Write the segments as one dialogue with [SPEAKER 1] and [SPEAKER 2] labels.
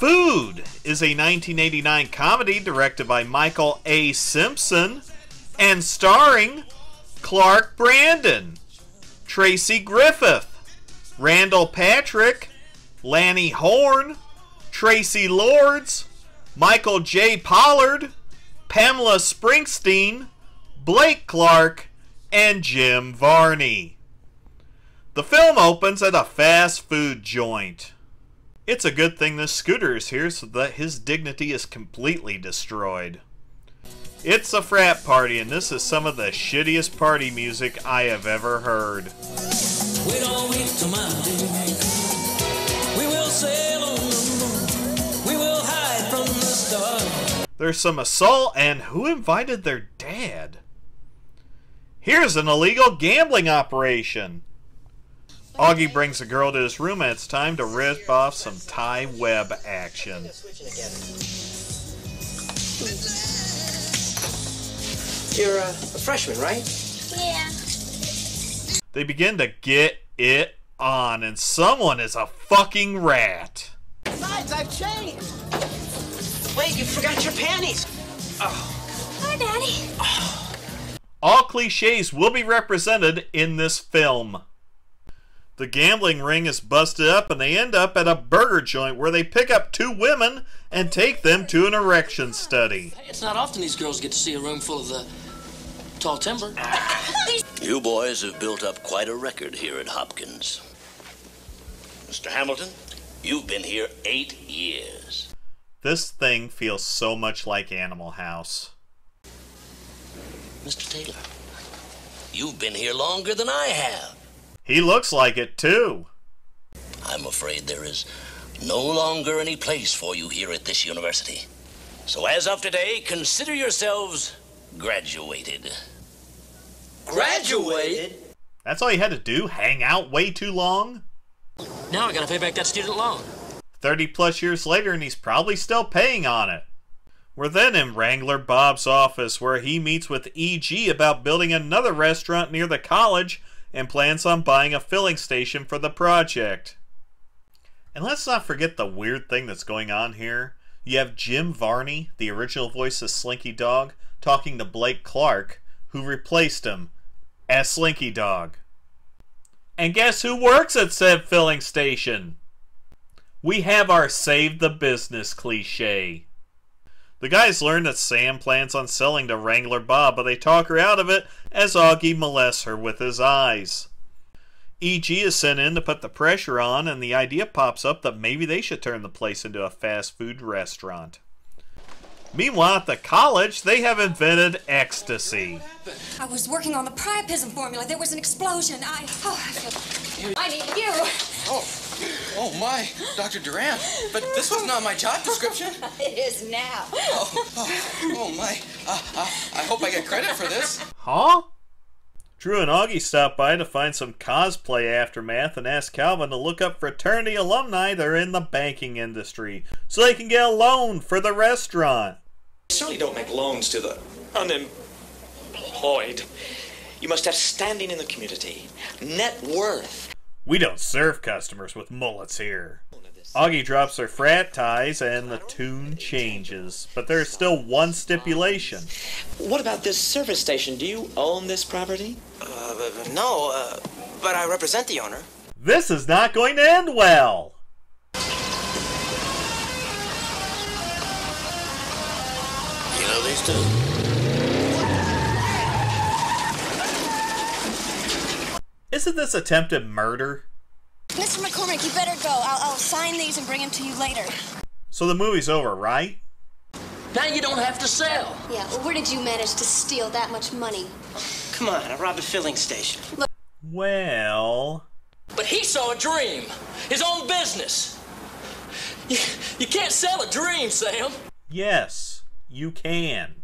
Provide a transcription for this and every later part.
[SPEAKER 1] Food is a 1989 comedy directed by Michael A. Simpson and starring Clark Brandon, Tracy Griffith, Randal Patrick, Lanny Horn, Traci Lords, Michael J. Pollard, Pamela Springsteen, Blake Clark, and Jim Varney. The film opens at a fast food joint. It's a good thing this Scooter is here so that his dignity is completely destroyed. It's a frat party, and this is some of the shittiest party music I have ever heard.
[SPEAKER 2] We don't wait till Monday. We will sail on the moon. We will hide from the stars.
[SPEAKER 1] There's some assault, and who invited their dad? Here's an illegal gambling operation. Augie brings a girl to his room, and it's time to rip off some Thai web action.
[SPEAKER 3] You're a freshman, right?
[SPEAKER 4] Yeah.
[SPEAKER 1] They begin to get it on, and someone is a fucking rat.
[SPEAKER 3] Besides, I've changed. Wait, you forgot your panties. Oh.
[SPEAKER 4] Hi, Daddy.
[SPEAKER 1] All cliches will be represented in this film. The gambling ring is busted up, and they end up at a burger joint where they pick up two women and take them to an erection study.
[SPEAKER 5] It's not often these girls get to see a room full of the tall timber.
[SPEAKER 6] You boys have built up quite a record here at Hopkins. Mr. Hamilton, you've been here 8 years.
[SPEAKER 1] This thing feels so much like Animal House.
[SPEAKER 6] Mr. Taylor, you've been here longer than I have.
[SPEAKER 1] He looks like it too.
[SPEAKER 6] I'm afraid there is no longer any place for you here at this university. So as of today, consider yourselves graduated.
[SPEAKER 3] Graduated?
[SPEAKER 1] That's all you had to do? Hang out way too long?
[SPEAKER 5] Now I gotta pay back that student loan.
[SPEAKER 1] 30 plus years later, and he's probably still paying on it. We're then in Wrangler Bob's office, where he meets with E.G. about building another restaurant near the college and plans on buying a filling station for the project. And let's not forget the weird thing that's going on here. You have Jim Varney, the original voice of Slinky Dog, talking to Blake Clark, who replaced him as Slinky Dog. And guess who works at said filling station? We have our save the business cliche. The guys learn that Sam plans on selling to Wrangler Bob, but they talk her out of it as Augie molests her with his eyes. E.G. is sent in to put the pressure on, and the idea pops up that maybe they should turn the place into a fast food restaurant. Meanwhile, at the college, they have invented ecstasy.
[SPEAKER 4] I was working on the priapism formula. There was an explosion. I need you.
[SPEAKER 3] Oh my, Dr. Durant. But this was not my job description.
[SPEAKER 4] It is now.
[SPEAKER 3] Oh my. I hope I get credit for this.
[SPEAKER 1] Huh? Drew and Augie stop by to find some cosplay aftermath and ask Calvin to look up fraternity alumni that are in the banking industry so they can get a loan for the restaurant.
[SPEAKER 7] You certainly don't make loans to the unemployed. You must have standing in the community, net worth.
[SPEAKER 1] We don't serve customers with mullets here. Augie drops her frat ties and the tune changes, but there's still one stipulation.
[SPEAKER 7] What about this service station? Do you own this property?
[SPEAKER 3] No, but I represent the owner.
[SPEAKER 1] This is not going to end well.
[SPEAKER 6] You know these two?
[SPEAKER 1] Isn't this attempted murder?
[SPEAKER 4] Mr. McCormick, you better go. I'll sign these and bring them to you later.
[SPEAKER 1] So the movie's over, right?
[SPEAKER 5] Now you don't have to sell.
[SPEAKER 4] Yeah, well, where did you manage to steal that much money?
[SPEAKER 3] Come on, I robbed a filling station.
[SPEAKER 1] Well...
[SPEAKER 5] But he saw a dream. His own business. You can't sell a dream, Sam.
[SPEAKER 1] Yes, you can.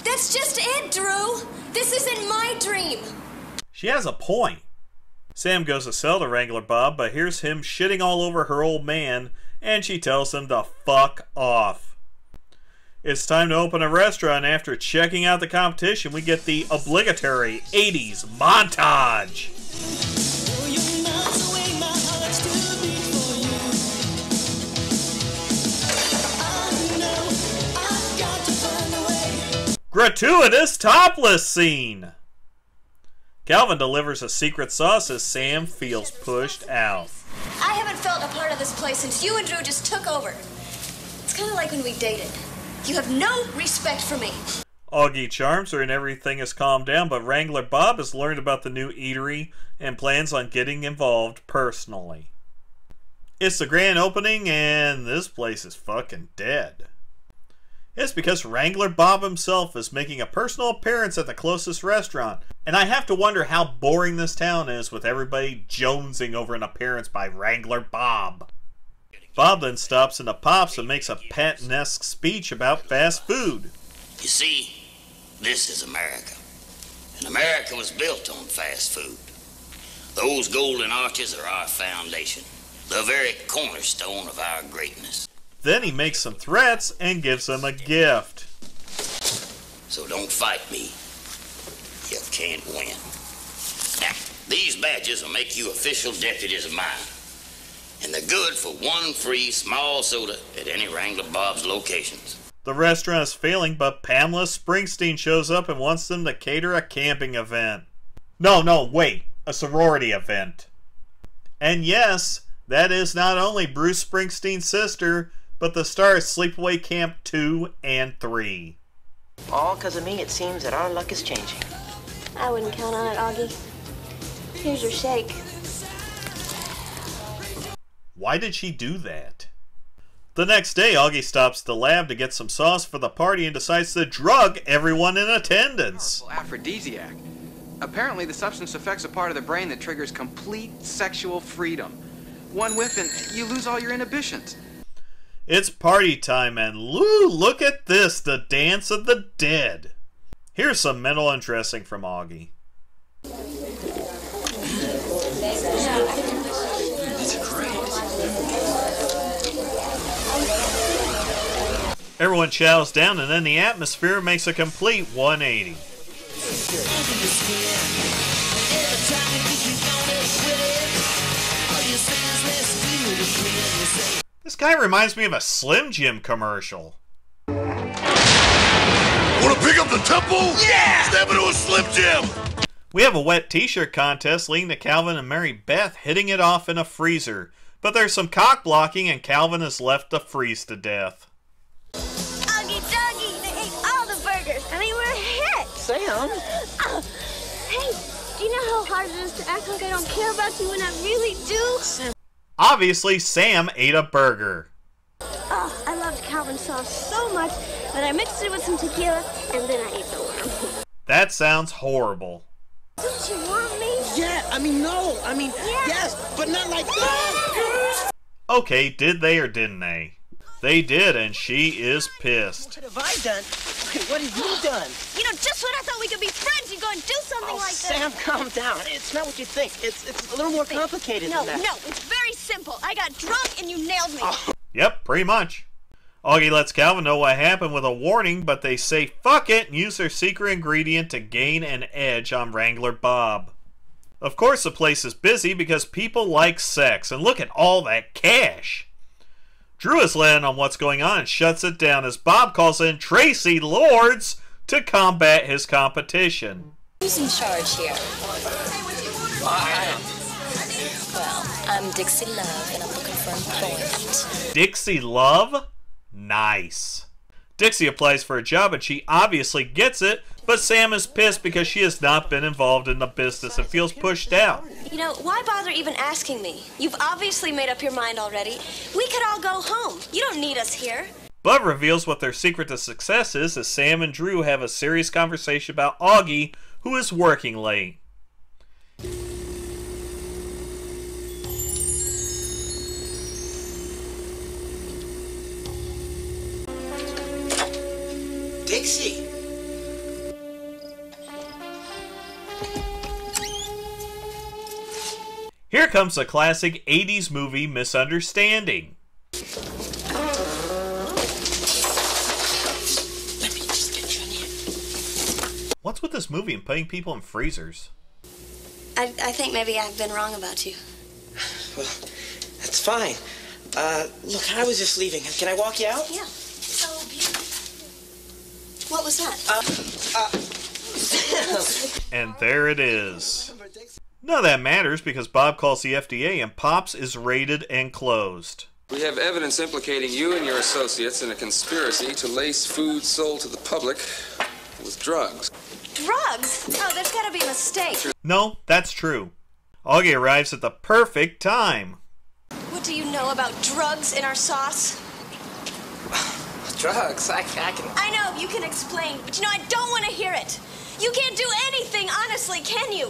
[SPEAKER 4] That's just it, Drew. This isn't my dream.
[SPEAKER 1] She has a point. Sam goes to sell to Wrangler Bob, but here's him shitting all over her old man, and she tells him to fuck off. It's time to open a restaurant. After checking out the competition, we get the obligatory 80s montage. gratuitous topless scene. Calvin delivers a secret sauce as Sam feels pushed out.
[SPEAKER 4] I haven't felt a part of this place since you and Drew just took over. It's kind of like when we dated. You have no respect for me.
[SPEAKER 1] Augie charms her and everything has calmed down, but Wrangler Bob has learned about the new eatery and plans on getting involved personally. It's the grand opening and this place is fucking dead. It's because Wrangler Bob himself is making a personal appearance at the closest restaurant, and I have to wonder how boring this town is with everybody jonesing over an appearance by Wrangler Bob. Bob then stops into Pops and makes a Patton-esque speech about fast food.
[SPEAKER 6] You see, this is America. And America was built on fast food. Those golden arches are our foundation, the very cornerstone of our greatness.
[SPEAKER 1] Then he makes some threats and gives them a gift.
[SPEAKER 6] So don't fight me. You can't win. Now, these badges will make you official deputies of mine. And they're good for one free small soda at any Wrangler Bob's locations.
[SPEAKER 1] The restaurant is failing, but Pamela Springsteen shows up and wants them to cater a camping event. No, wait. A sorority event. And yes, that is not only Bruce Springsteen's sister, but the star of Sleepaway Camp 2 and 3.
[SPEAKER 3] All because of me, it seems that our luck is changing.
[SPEAKER 8] I wouldn't count on it, Augie. Here's your shake.
[SPEAKER 1] Why did she do that? The next day, Augie stops at the lab to get some sauce for the party and decides to drug everyone in attendance.
[SPEAKER 9] Powerful aphrodisiac. Apparently, the substance affects a part of the brain that triggers complete sexual freedom. One whiff and you lose all your inhibitions.
[SPEAKER 1] It's party time and look at this, the dance of the dead. Here's some mental undressing from Augie. Everyone chows down and then the atmosphere makes a complete 180. This guy reminds me of a Slim Jim commercial.
[SPEAKER 10] Wanna pick up the temple? Yeah! Step into a Slim Jim!
[SPEAKER 1] We have a wet t-shirt contest leading to Calvin and Mary Beth hitting it off in a freezer. But there's some cock blocking and Calvin is left to freeze to death.
[SPEAKER 8] Augie doggy, they ate all the burgers. I mean, we're hit.
[SPEAKER 3] Sam?
[SPEAKER 8] Hey, do you know how hard it is to act like I don't care about you when I really do?
[SPEAKER 1] Obviously, Sam ate a burger.
[SPEAKER 8] Oh, I loved Calvin sauce so much that I mixed it with some tequila and then I ate the worm.
[SPEAKER 1] That sounds horrible.
[SPEAKER 8] Don't you want me?
[SPEAKER 3] Yeah, no. Yes, but not like that.
[SPEAKER 1] Okay, did they or didn't they? They did, and she is pissed.
[SPEAKER 3] What have I done? What have you done?
[SPEAKER 8] You know, just when I thought we could be friends, you go and do something like that.
[SPEAKER 3] Sam, calm down. It's not what you think. It's a little more complicated than that.
[SPEAKER 8] No, it's very simple. I got drunk and you nailed me.
[SPEAKER 3] Oh.
[SPEAKER 1] Yep, pretty much. Augie lets Calvin know what happened with a warning, but they say fuck it and use their secret ingredient to gain an edge on Wrangler Bob. Of course the place is busy because people like sex, and look at all that cash. Drew is let in on what's going on and shuts it down as Bob calls in Traci Lords to combat his competition.
[SPEAKER 11] Who's in charge here? Well, I'm Dixie Love and I'm looking for employment.
[SPEAKER 1] Dixie Love? Nice. Dixie applies for a job and she obviously gets it, but Sam is pissed because she has not been involved in the business and feels pushed out.
[SPEAKER 8] You know, why bother even asking me? You've obviously made up your mind already. We could all go home. You don't need us here.
[SPEAKER 1] Bud reveals what their secret to success is as Sam and Drew have a serious conversation about Augie, who is working late.
[SPEAKER 3] Dixie.
[SPEAKER 1] Here comes the classic 80s movie Misunderstanding. What's with this movie and putting people in freezers?
[SPEAKER 8] I think maybe I've been wrong about you.
[SPEAKER 3] Well, that's fine. Look, I was just leaving. Can I walk you out?
[SPEAKER 8] Yeah. So beautiful.
[SPEAKER 4] What was that?
[SPEAKER 1] And there it is. None of that matters because Bob calls the FDA and Pops is raided and closed.
[SPEAKER 12] We have evidence implicating you and your associates in a conspiracy to lace food sold to the public with drugs.
[SPEAKER 8] Drugs? Oh, there's gotta be a mistake.
[SPEAKER 1] No, that's true. Augie arrives at the perfect time.
[SPEAKER 8] What do you know about drugs in our sauce?
[SPEAKER 7] Drugs? I can...
[SPEAKER 8] I know, you can explain, but I don't want to hear it. You can't do anything, honestly, can you?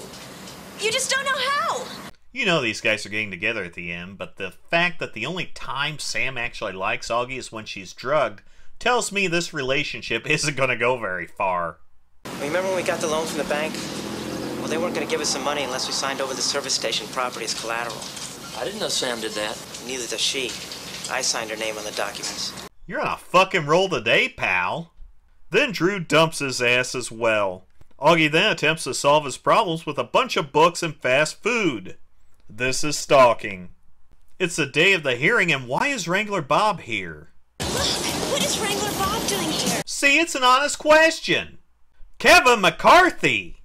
[SPEAKER 8] You just don't know how.
[SPEAKER 1] You know these guys are getting together at the end, but the fact that the only time Sam actually likes Augie is when she's drugged tells me this relationship isn't going to go very far.
[SPEAKER 3] Remember when we got the loan from the bank? Well, they weren't going to give us some money unless we signed over the service station property as collateral.
[SPEAKER 5] I didn't know Sam did that.
[SPEAKER 3] Neither does she. I signed her name on the documents.
[SPEAKER 1] You're on a fucking roll today, pal. Then Drew dumps his ass as well. Augie then attempts to solve his problems with a bunch of books and fast food. This is stalking. It's the day of the hearing, and why is Wrangler Bob here?
[SPEAKER 8] Look, what is Wrangler Bob doing here?
[SPEAKER 1] See, it's an honest question. Kevin McCarthy!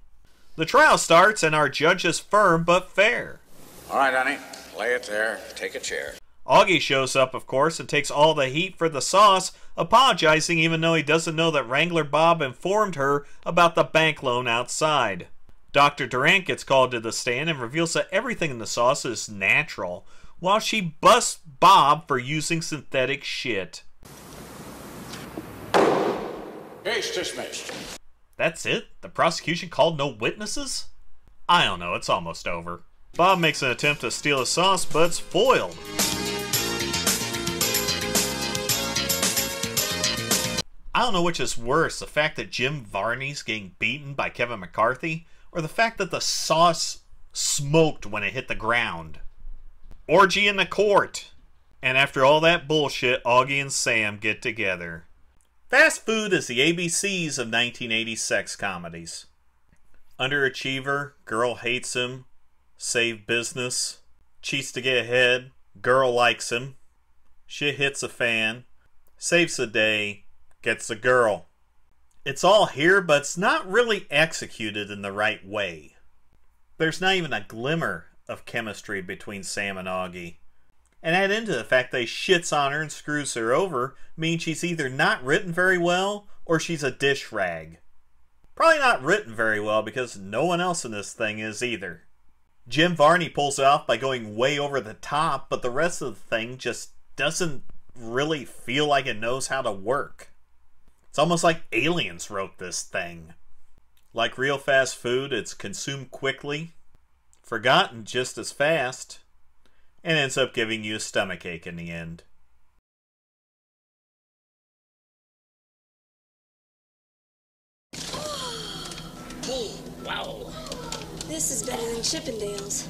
[SPEAKER 1] The trial starts and our judge is firm but fair.
[SPEAKER 13] All right, honey. Lay it there. Take a chair.
[SPEAKER 1] Augie shows up, of course, and takes all the heat for the sauce, apologizing even though he doesn't know that Wrangler Bob informed her about the bank loan outside. Dr. Durant gets called to the stand and reveals that everything in the sauce is natural, while she busts Bob for using synthetic shit.
[SPEAKER 13] Case dismissed.
[SPEAKER 1] That's it? The prosecution called no witnesses? I don't know, it's almost over. Bob makes an attempt to steal the sauce, but it's foiled. I don't know which is worse, the fact that Jim Varney's getting beaten by Kevin McCarthy, or the fact that the sauce smoked when it hit the ground. Orgy in the court. And after all that bullshit, Augie and Sam get together. Fast food is the ABCs of 1980s sex comedies. Underachiever, girl hates him, save business, cheats to get ahead, girl likes him, shit hits a fan, saves the day, gets the girl. It's all here, but it's not really executed in the right way. There's not even a glimmer of chemistry between Sam and Augie. And add into the fact that he shits on her and screws her over means she's either not written very well or she's a dish rag. Probably not written very well because no one else in this thing is either. Jim Varney pulls it off by going way over the top, but the rest of the thing just doesn't really feel like it knows how to work. It's almost like aliens wrote this thing. Like real fast food, it's consumed quickly, forgotten just as fast, and ends up giving you a stomachache in the end.
[SPEAKER 4] Hey,
[SPEAKER 5] Wow.
[SPEAKER 4] this is better than Chippendales.